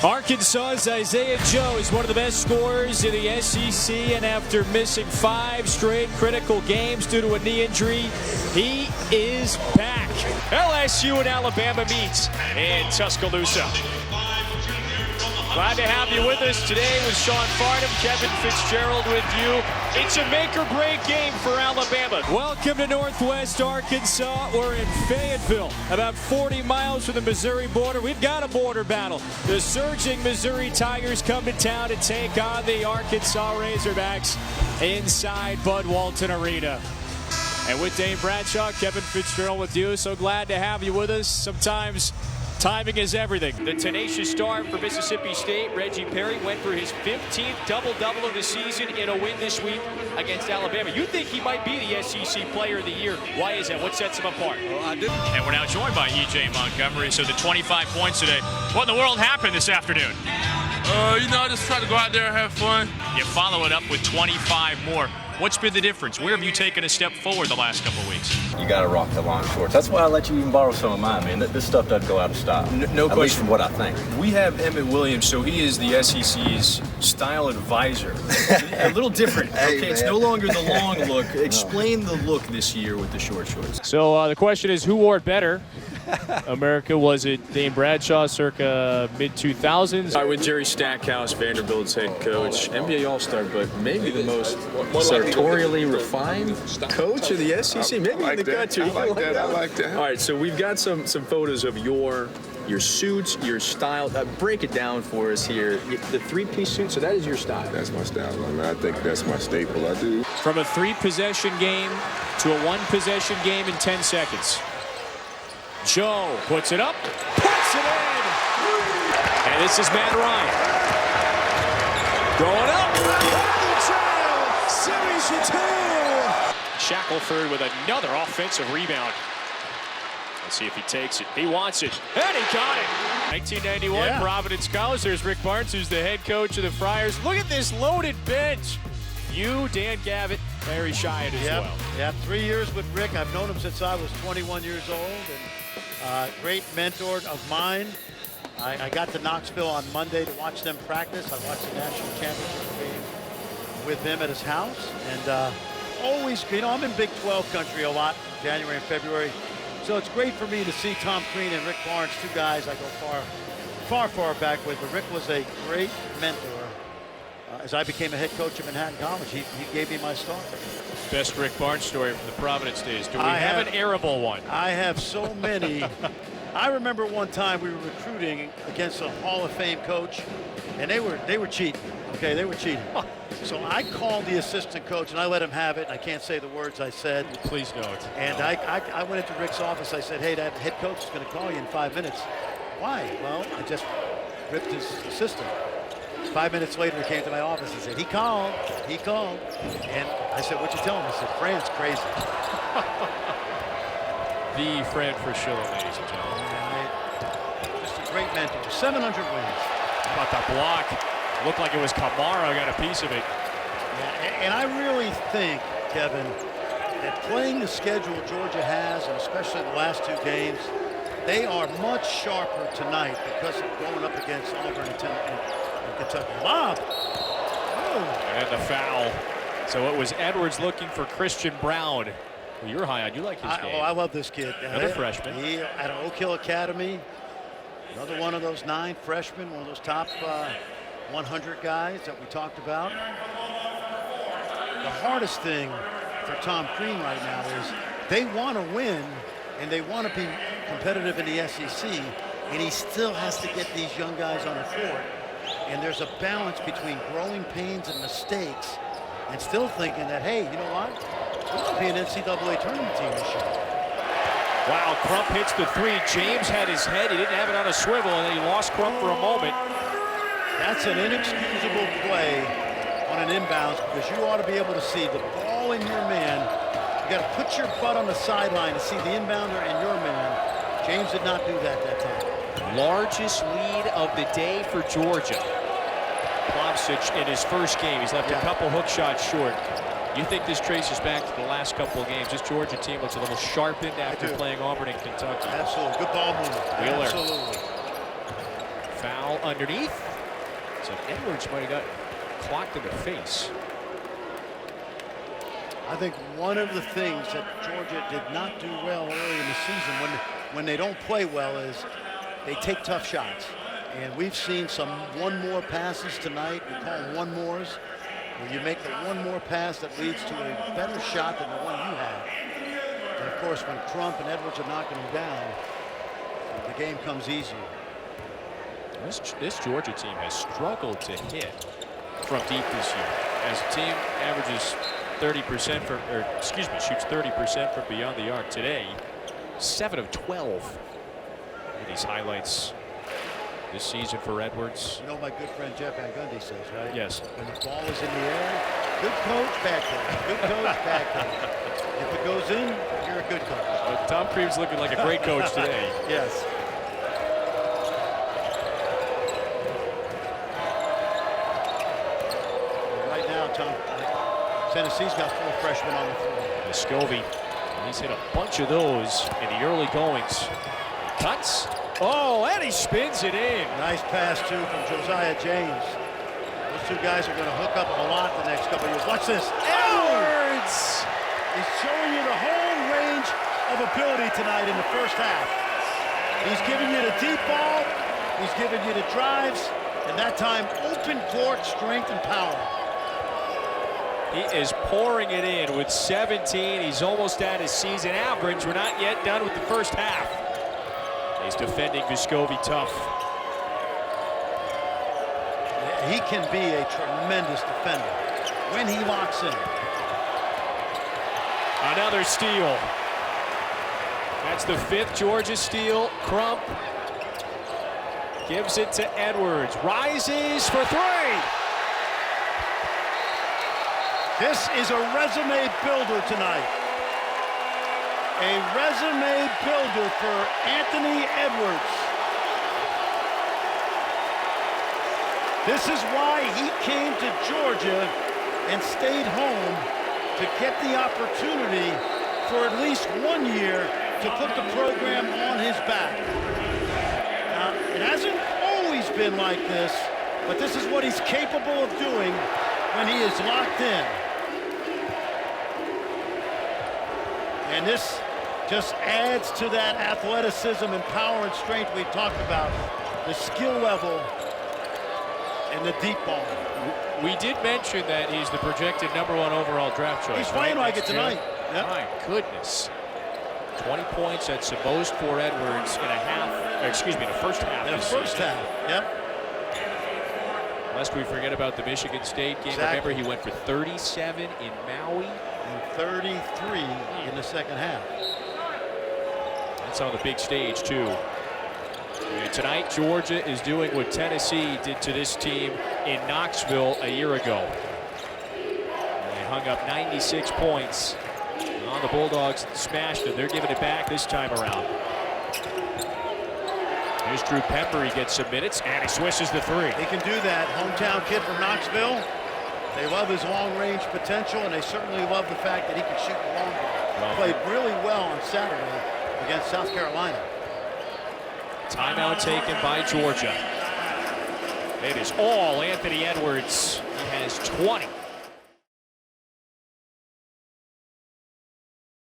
Arkansas's Isaiah Joe is one of the best scorers in the SEC, and after missing 5 straight critical games due to a knee injury, he is back. LSU and Alabama meets in Tuscaloosa. Glad to have you with us today with Sean Farnham, Kevin Fitzgerald with you. It's a make-or-break game for Alabama. Welcome to Northwest Arkansas. We're in Fayetteville, about 40 miles from the Missouri border. We've got a border battle. The surging Missouri Tigers come to town to take on the Arkansas Razorbacks inside Bud Walton Arena. And with Dane Bradshaw, Kevin Fitzgerald with you. So glad to have you with us. Sometimes timing is everything. The tenacious star for Mississippi State, Reggie Perry, went for his 15th double-double of the season in a win this week against Alabama. You think he might be the SEC Player of the Year. Why is that? What sets him apart? Well, I do. And we're now joined by E.J. Montgomery. So the 25 points today. What in the world happened this afternoon? I just try to go out there and have fun. You follow it up with 25 more. What's been the difference? Where have you taken a step forward the last couple of weeks? You got to rock the long shorts. That's why I let you even borrow some of mine, man. This stuff doesn't go out of style. No At question. least from what I think. We have Emmett Williams, so he is the SEC's style advisor. A little different. Okay, it's no longer the long look. Explain the look this year with the short shorts. So the question is, who wore it better? America, was it Dane Bradshaw circa mid-2000s? With Jerry Stackhouse, Vanderbilt's head coach, NBA All-Star, but maybe the most sartorially refined coach of the SEC. Maybe in the country. I like that. All right, so we've got some photos of your suits, your style. Break it down for us here. The 3-piece suit, so that is your style. That's my style. I mean, I think that's my staple. I do. From a 3-possession game to a 1-possession game in 10 seconds. Joe puts it up, puts it in, and this is Matt Ryan. Going up, series of 2. Shackelford with another offensive rebound. Let's see if he takes it. He wants it, and he got it. 1991, Providence College. There's Rick Barnes, who's the head coach of the Friars. Look at this loaded bench. You, Dan Gavitt, Larry Shyatt as well. Yeah, 3 years with Rick. I've known him since I was 21 years old, and great mentor of mine. I got to Knoxville on Monday to watch them practice. I watched the national championship game with them at his house, and always, I'm in Big 12 country a lot, January and February. So it's great for me to see Tom Crean and Rick Barnes, 2 guys I go far back with. But Rick was a great mentor. As I became a head coach at Manhattan College, he gave me my start. Best Rick Barnes story from the Providence days. Do we have an arable one? I have so many. I remember one time we were recruiting against a Hall of Fame coach, and they were cheating. Okay, they were cheating. So I called the assistant coach, and I let him have it. And I can't say the words I said. Please don't. And I went into Rick's office. I said, hey, that head coach is going to call you in 5 minutes. Why? Well, I just ripped his assistant. 5 minutes later, he came to my office and said, he called. And I said, what'd you tell him? He said, Fran's crazy. The Fran Fraschilla, ladies and gentlemen. Just a great mentor. 700 wins. How about the block? Looked like it was Kamara got a piece of it. Yeah, and I really think, Kevin, that playing the schedule Georgia has, and especially the last 2 games, they are much sharper tonight because of going up against Auburn and Kentucky. Lob. Oh. And the foul. So it was Edwards looking for Christian Brown. Well, you're high on. You like his game. Oh, I love this kid. Another freshman. He at Oak Hill Academy. Another one of those 9 freshmen, one of those top 100 guys that we talked about. The hardest thing for Tom Crean right now is they want to win and they want to be competitive in the SEC, and he still has to get these young guys on the court. And there's a balance between growing pains and mistakes and still thinking that, hey, you know what? We could be an NCAA tournament team this year. Wow, Crump hits the 3. James had his head. He didn't have it on a swivel, and then he lost Crump for a moment. That's an inexcusable play on an inbounds because you ought to be able to see the ball in your man. You got to put your butt on the sideline to see the inbounder and your man. James did not do that time. Largest lead of the day for Georgia. Plomsich in his first game. He's left a couple hook shots short. You think this traces back to the last couple of games? This Georgia team looks a little sharpened after playing Auburn and Kentucky. Absolutely. Good ball movement. Wheeler. Absolutely. Foul underneath. So Edwards might have gotten clocked in the face. I think one of the things that Georgia did not do well early in the season when they don't play well is they take tough shots. And we've seen some one-more passes tonight. We call them one-mores, where you make the one-more pass that leads to a better shot than the one you had. And of course, when Crump and Edwards are knocking them down, the game comes easier. This Georgia team has struggled to hit from deep this year. As a team averages 30% from, or excuse me, shoots 30% from beyond the arc today. 7 of 12. These highlights this season for Edwards. You know my good friend Jeff Van Gundy says, right? Yes. When the ball is in the air, good coach, bad coach. Good coach, bad coach. If it goes in, you're a good coach. But Tom Cream's looking like a great coach today. Yes. Right now, Tom, Tennessee's got 4 freshmen on the floor. Muscovy, he's hit a bunch of those in the early goings. Cuts. Oh, and he spins it in. Nice pass, too, from Josiah James. Those two guys are going to hook up a lot the next couple of years. Watch this. Edwards! He's showing you the whole range of ability tonight in the first half. He's giving you the deep ball. He's giving you the drives. And that time, open court strength and power. He is pouring it in with 17. He's almost at his season average. We're not yet done with the first half. He's defending Muscovy tough. He can be a tremendous defender when he locks in. Another steal. That's the 5th Georgia steal. Crump gives it to Edwards. Rises for 3. This is a resume builder tonight. A resume builder for Anthony Edwards. This is why he came to Georgia and stayed home to get the opportunity for at least 1 year to put the program on his back. Now, it hasn't always been like this, but this is what he's capable of doing when he is locked in. And this just adds to that athleticism and power and strength we talked about, the skill level and the deep ball. We did mention that he's the projected #1 overall draft choice. He's playing like it tonight. Yep. My goodness. 20 points, that's the most for Edwards in a half, excuse me, in the first half. In the first half, yep. Lest we forget about the Michigan State game. Exactly. Remember, he went for 37 in Maui. And 33 in the second half. That's on the big stage, too. And tonight, Georgia is doing what Tennessee did to this team in Knoxville a year ago. They hung up 96 points on the Bulldogs, smashed them. They're giving it back this time around. Here's Drew Pember. He gets some minutes, and he swishes the 3. He can do that. Hometown kid from Knoxville. They love his long-range potential, and they certainly love the fact that he can shoot the long ball. Played really well on Saturday against South Carolina. Timeout taken by Georgia. It is all Anthony Edwards. He has 20.